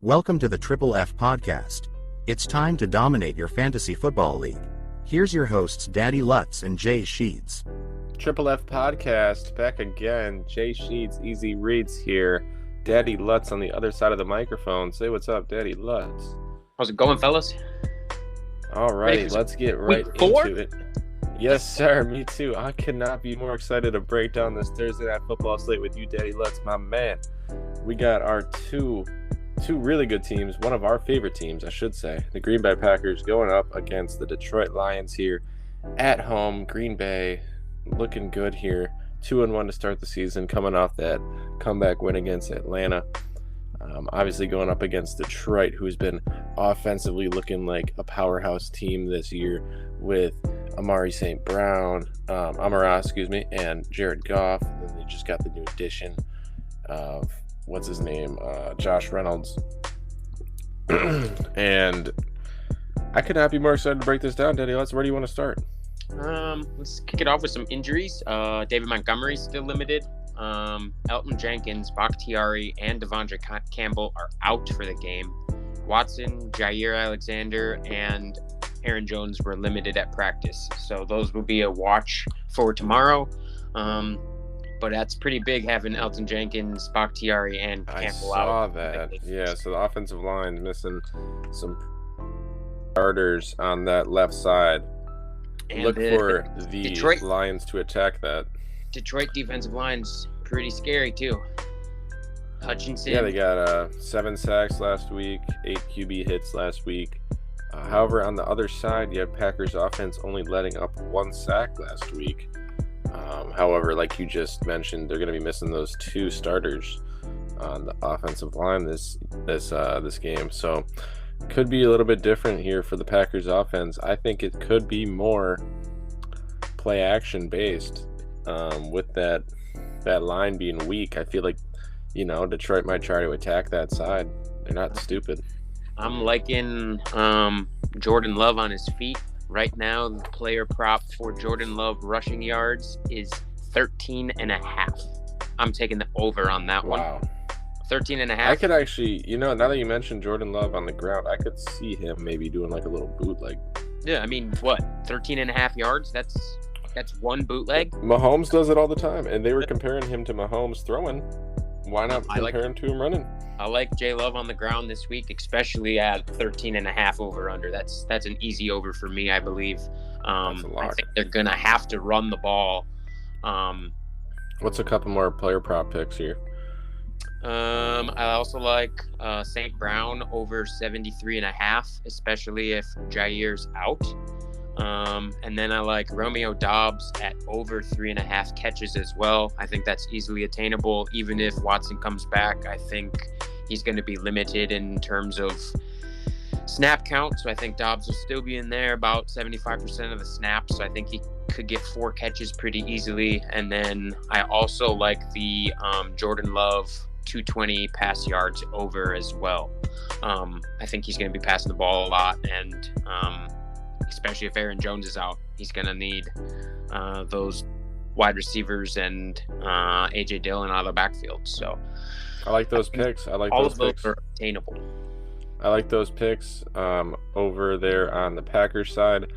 Welcome to the Triple F podcast. It's time to dominate your fantasy football league. Here's your hosts, Daddy Lutz and Jay Sheeds. Triple F podcast back again. Jay Sheeds, Easy Reads here. Daddy Lutz on the other side of the microphone. Say what's up, Daddy Lutz. How's it going, fellas? All right, let's get right into it. Yes, sir. Me too. I could not be more excited to break down this Thursday night football slate with you, Daddy Lutz, my man. We got our two really good teams, one of our favorite teams, I should say. The Green Bay Packers going up against the Detroit Lions here at home. Green Bay looking good here. 2-1 to start the season, coming off that comeback win against Atlanta. Obviously going up against Detroit, who's been offensively looking like a powerhouse team this year with Amari St. Brown, and Jared Goff. And then they just got the new addition of Josh Reynolds. And I could not be more excited to break this down, Daddy. Where do you want to start? Let's kick it off with some injuries. David Montgomery's still limited. Elton Jenkins, Bakhtiari, and Devondre Campbell are out for the game. Watson, Jair Alexander, and Aaron Jones were limited at practice. So those will be a watch for tomorrow. But that's pretty big having Elton Jenkins, Bakhtiari, and Campbell out. I saw that. Yeah, so the offensive line missing some starters on that left side. And look for the Detroit Lions to attack that. Detroit defensive line's pretty scary, too. Hutchinson. Yeah, they got 7 sacks last week, 8 QB hits last week. However, on the other side, you had Packers offense only letting up 1 sack last week. However, like you just mentioned, they're going to be missing those 2 starters on the offensive line this game. So could be a little bit different here for the Packers offense. I think it could be more play action based with that line being weak. I feel like, Detroit might try to attack that side. They're not stupid. I'm liking Jordan Love on his feet. Right now, the player prop for Jordan Love rushing yards is 13.5. I'm taking the over on that one. Wow. 13.5. I could actually, now that you mentioned Jordan Love on the ground, I could see him maybe doing like a little bootleg. Yeah, I mean, what? 13.5 yards? That's one bootleg? Mahomes does it all the time, and they were comparing him to Mahomes throwing. Why not compare him to him running? I like J Love on the ground this week, especially at 13.5 over under. That's an easy over for me, I believe. I think they're gonna have to run the ball. What's a couple more player prop picks here? I also like St. Brown over 73.5, especially if Jair's out. And then I like Romeo Doubs at over 3.5 catches as well. I think that's easily attainable. Even if Watson comes back, I think he's going to be limited in terms of snap count. So I think Doubs will still be in there about 75% of the snaps. So I think he could get 4 catches pretty easily. And then I also like the Jordan Love 220 pass yards over as well. I think he's going to be passing the ball a lot, and especially if Aaron Jones is out, he's going to need those wide receivers and A.J. Dillon out of the backfield. So I like those picks. I like all those of those picks. are attainable. I like those picks over there on the Packers side.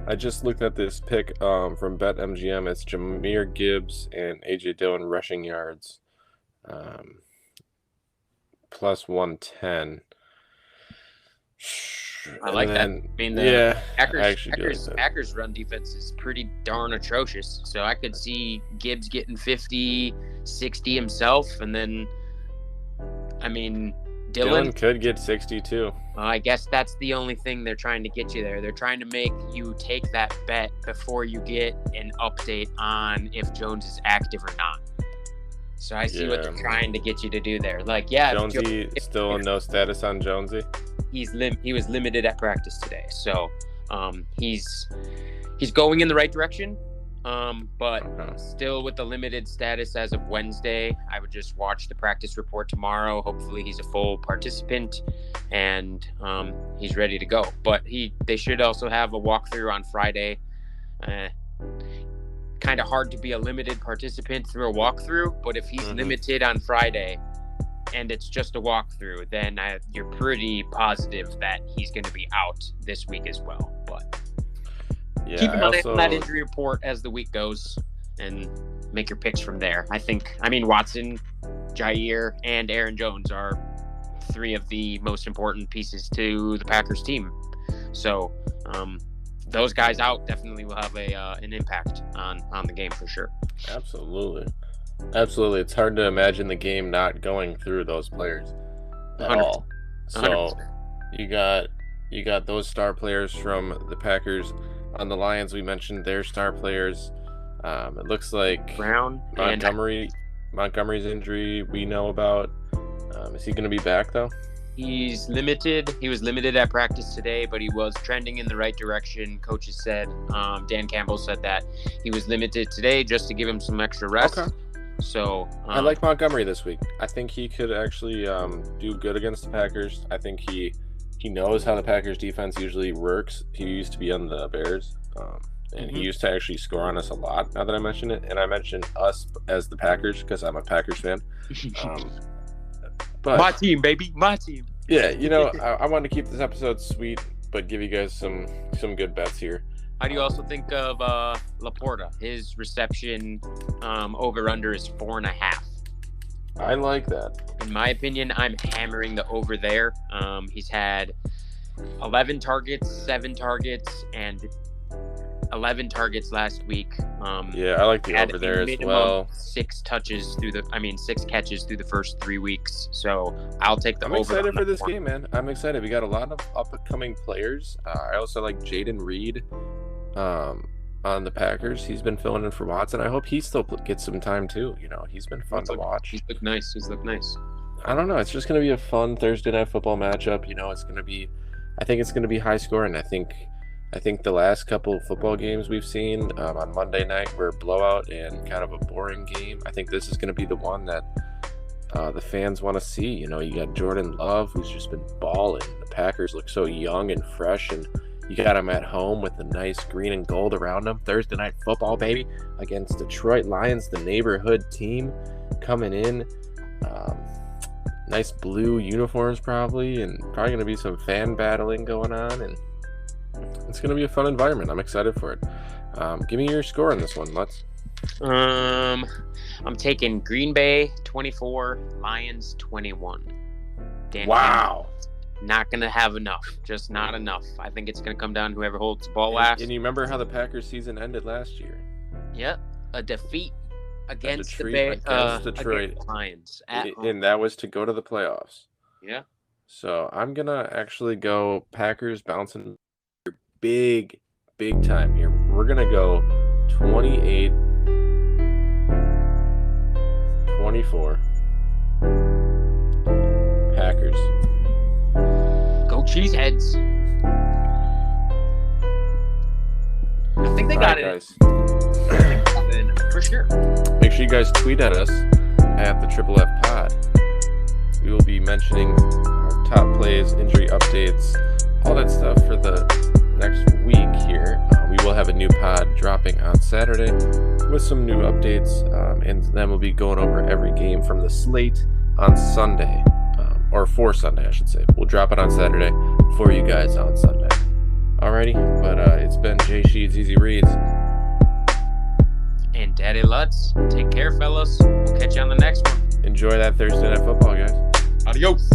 I just looked at this pick from BetMGM. It's Jahmyr Gibbs and A.J. Dillon rushing yards plus 110. I like that. I mean, the Packers run defense is pretty darn atrocious. So I could see Gibbs getting 50, 60 himself. And then, Dillon could get 60 too. I guess that's the only thing they're trying to get you there. They're trying to make you take that bet before you get an update on if Jones is active or not. So I see what they're trying to get you to do there. Like, Jonesy still no status on Jonesy. He was limited at practice today, so he's going in the right direction, but still with the limited status as of Wednesday. I would just watch the practice report tomorrow. Hopefully he's a full participant and he's ready to go. But they should also have a walkthrough on Friday. Kind of hard to be a limited participant through a walkthrough, but if he's limited on Friday and it's just a walkthrough, then you're pretty positive that he's going to be out this week as well. But keep an eye on that injury report as the week goes and make your picks from there. Watson, Jair, and Aaron Jones are 3 of the most important pieces to the Packers team. So those guys out definitely will have an impact on the game for sure. Absolutely. It's hard to imagine the game not going through those players at 100%. All. So 100%. you got those star players from the Packers. On the Lions, we mentioned their star players. It looks like Brown, Montgomery's injury we know about. Is he going to be back though? He's limited. He was limited at practice today, but he was trending in the right direction. Coaches said, Dan Campbell said that he was limited today just to give him some extra rest. Okay. So I like Montgomery this week. I think he could actually do good against the Packers. I think he knows how the Packers defense usually works. He used to be on the Bears, and he used to actually score on us a lot. Now that I mention it, and I mentioned us as the Packers because I'm a Packers fan. But my team, baby, my team. Yeah, I wanted to keep this episode sweet, but give you guys some good bets here. How do you also think of Laporta? His reception over-under is 4.5. I like that. In my opinion, I'm hammering the over there. He's had 11 targets, 7 targets, and 11 targets last week. I like the over there as well. 6 catches through the first 3 weeks. So I'll take the over. I'm excited for this game, man. I'm excited. We got a lot of upcoming players. I also like Jaden Reed on the Packers. He's been filling in for Watson. I hope he still gets some time too. He's been fun to watch. He's looked nice. I don't know. It's just going to be a fun Thursday night football matchup. I think it's going to be high scoring. I think the last couple of football games we've seen on Monday night were a blowout and kind of a boring game. I think this is going to be the one that the fans want to see. You got Jordan Love, who's just been balling. The Packers look so young and fresh, and you got him at home with the nice green and gold around him. Thursday night football, baby, against Detroit Lions, the neighborhood team coming in. Nice blue uniforms probably, and probably going to be some fan battling going on, and it's going to be a fun environment. I'm excited for it. Give me your score on this one, Lutz. I'm taking Green Bay 24, Lions 21. Wow. Not going to have enough. Just not enough. I think it's going to come down to whoever holds the ball last. And you remember how the Packers season ended last year? Yep. A defeat against Detroit. Against the Lions. And that was to go to the playoffs. Yeah. So I'm going to actually go Packers bouncing big time here. We're going to go 28-24. Packers. Go Cheeseheads. I think they got it. Guys. For sure. Make sure you guys tweet at us at the Triple F Pod. We will be mentioning our top plays, injury updates, all that stuff for the next week here. We will have a new pod dropping on Saturday with some new updates, and then we'll be going over every game from the slate on Sunday, or for Sunday, I should say. We'll drop it on Saturday for you guys on Sunday. Alrighty, but it's been Jay Sheeds, Easy Reads, and Daddy Lutz. Take care, fellas. We'll catch you on the next one. Enjoy that Thursday night football, guys. Adios.